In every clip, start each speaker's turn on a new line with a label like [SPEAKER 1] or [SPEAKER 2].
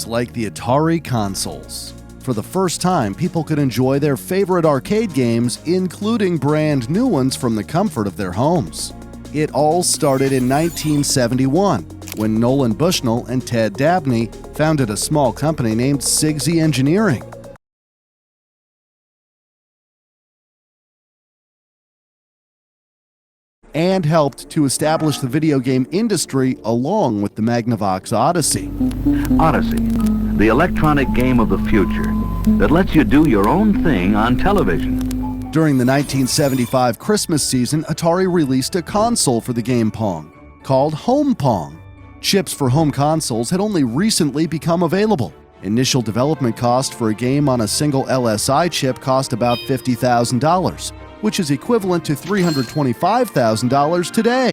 [SPEAKER 1] like the Atari consoles. For the first time, people could enjoy their favorite arcade games, including brand new ones from the comfort of their homes. It all started in 1971, when Nolan Bushnell and Ted Dabney founded a small company named Sigsy Engineering. And helped to establish the video game industry along with the Magnavox Odyssey.
[SPEAKER 2] Odyssey, the electronic game of the future that lets you do your own thing on television.
[SPEAKER 1] During the 1975 Christmas season, Atari released a console for the game Pong, called Home Pong. Chips for home consoles had only recently become available. Initial development cost for a game on a single LSI chip cost about $50,000, which is equivalent to $325,000 today.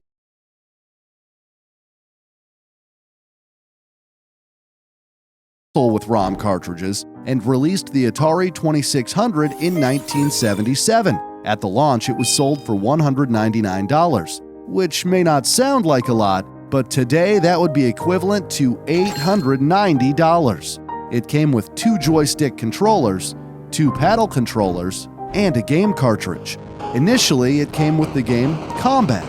[SPEAKER 1] With ROM cartridges, and released the Atari 2600 in 1977. At the launch, it was sold for $199, which may not sound like a lot, but today that would be equivalent to $890. It came with 2 joystick controllers, 2 paddle controllers, and a game cartridge. Initially, it came with the game Combat,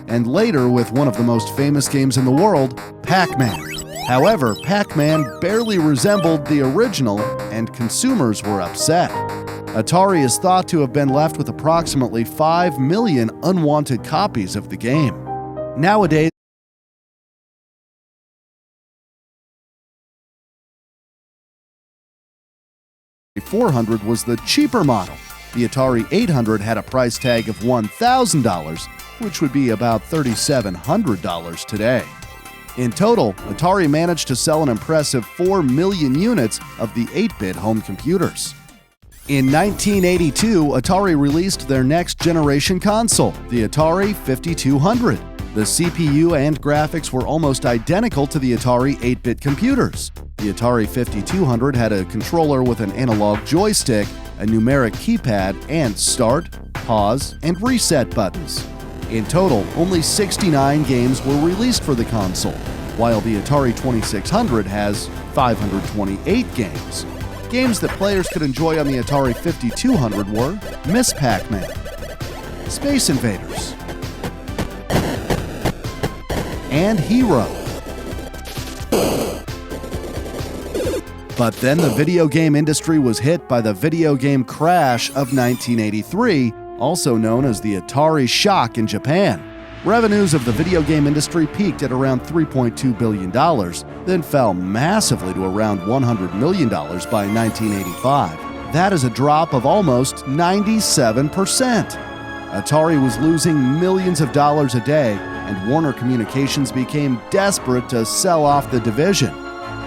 [SPEAKER 1] and later with one of the most famous games in the world, Pac-Man. However, Pac-Man barely resembled the original, and consumers were upset. Atari is thought to have been left with approximately 5 million unwanted copies of the game. Nowadays, the 400 was the cheaper model. The Atari 800 had a price tag of $1,000, which would be about $3,700 today. In total, Atari managed to sell an impressive 4 million units of the 8-bit home computers. In 1982, Atari released their next-generation console, the Atari 5200. The CPU and graphics were almost identical to the Atari 8-bit computers. The Atari 5200 had a controller with an analog joystick, a numeric keypad, and start, pause, and reset buttons. In total, only 69 games were released for the console, while the Atari 2600 has 528 games. Games that players could enjoy on the Atari 5200 were Miss Pac-Man, Space Invaders, and Hero. But then the video game industry was hit by the video game crash of 1983, also known as the Atari shock in Japan. Revenues of the video game industry peaked at around $3.2 billion, then fell massively to around $100 million by 1985. That is a drop of almost 97%. Atari was losing millions of dollars a day, and Warner Communications became desperate to sell off the division.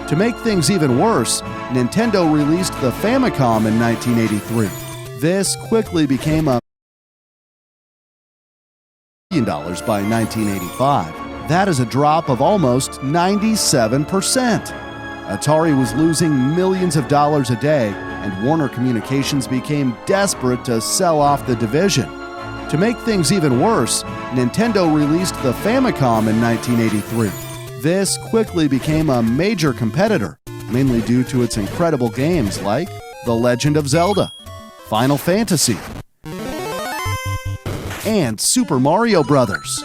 [SPEAKER 1] To make things even worse, Nintendo released the Famicom in 1983. This quickly became a $1 billion by 1985. That is a drop of almost 97%. Atari was losing millions of dollars a day, and Warner Communications became desperate to sell off the division. To make things even worse, Nintendo released the Famicom in 1983. This quickly became a major competitor, mainly due to its incredible games like The Legend of Zelda, Final Fantasy, and Super Mario Bros.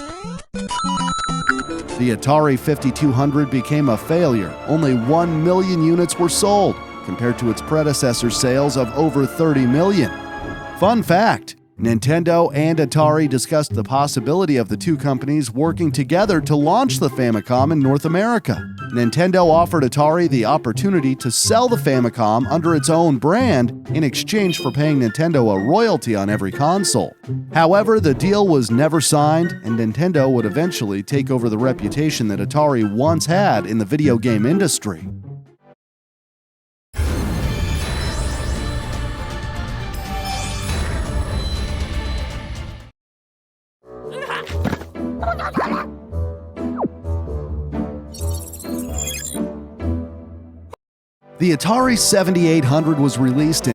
[SPEAKER 1] The Atari 5200 became a failure. Only 1 million units were sold, compared to its predecessor's sales of over 30 million. Fun fact: Nintendo and Atari discussed the possibility of the two companies working together to launch the Famicom in North America. Nintendo offered Atari the opportunity to sell the Famicom under its own brand in exchange for paying Nintendo a royalty on every console. However, the deal was never signed, and Nintendo would eventually take over the reputation that Atari once had in the video game industry. The Atari 7800 was released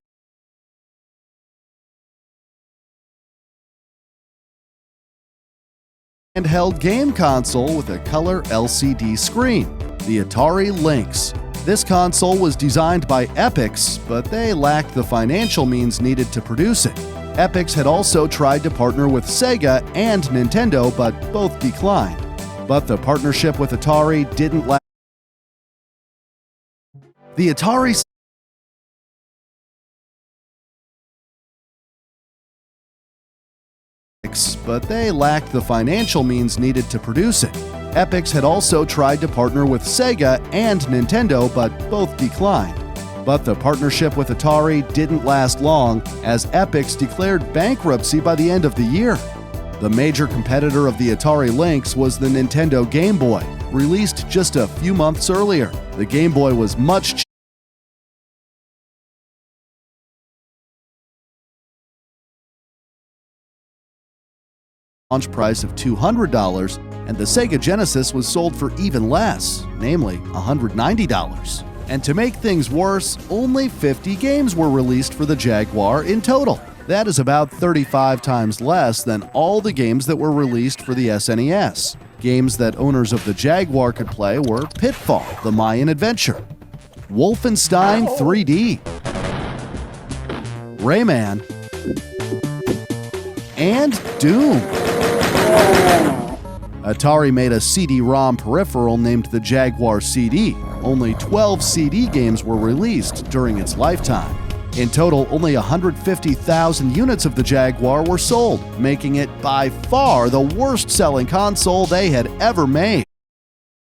[SPEAKER 1] in handheld game console with a color LCD screen, the Atari Lynx. This console was designed by Epix, but they lacked the financial means needed to produce it. Epix had also tried to partner with Sega and Nintendo, but both declined. But the partnership with Atari didn't last. The Atari but they lacked the financial means needed to produce it. Epix had also tried to partner with Sega and Nintendo, but both declined. But the partnership with Atari didn't last long, as Epix declared bankruptcy by the end of the year. The major competitor of the Atari Lynx was the Nintendo Game Boy, released just a few months earlier. The Game Boy was much cheaper. Launch price of $200, and the Sega Genesis was sold for even less, namely $190. And to make things worse, only 50 games were released for the Jaguar in total. That is about 35 times less than all the games that were released for the SNES. Games that owners of the Jaguar could play were Pitfall: The Mayan Adventure, Wolfenstein 3D, Rayman, and Doom. Atari made a CD-ROM peripheral named the Jaguar CD. Only 12 CD games were released during its lifetime. In total, only 150,000 units of the Jaguar were sold, making it by far the worst-selling console they had ever made.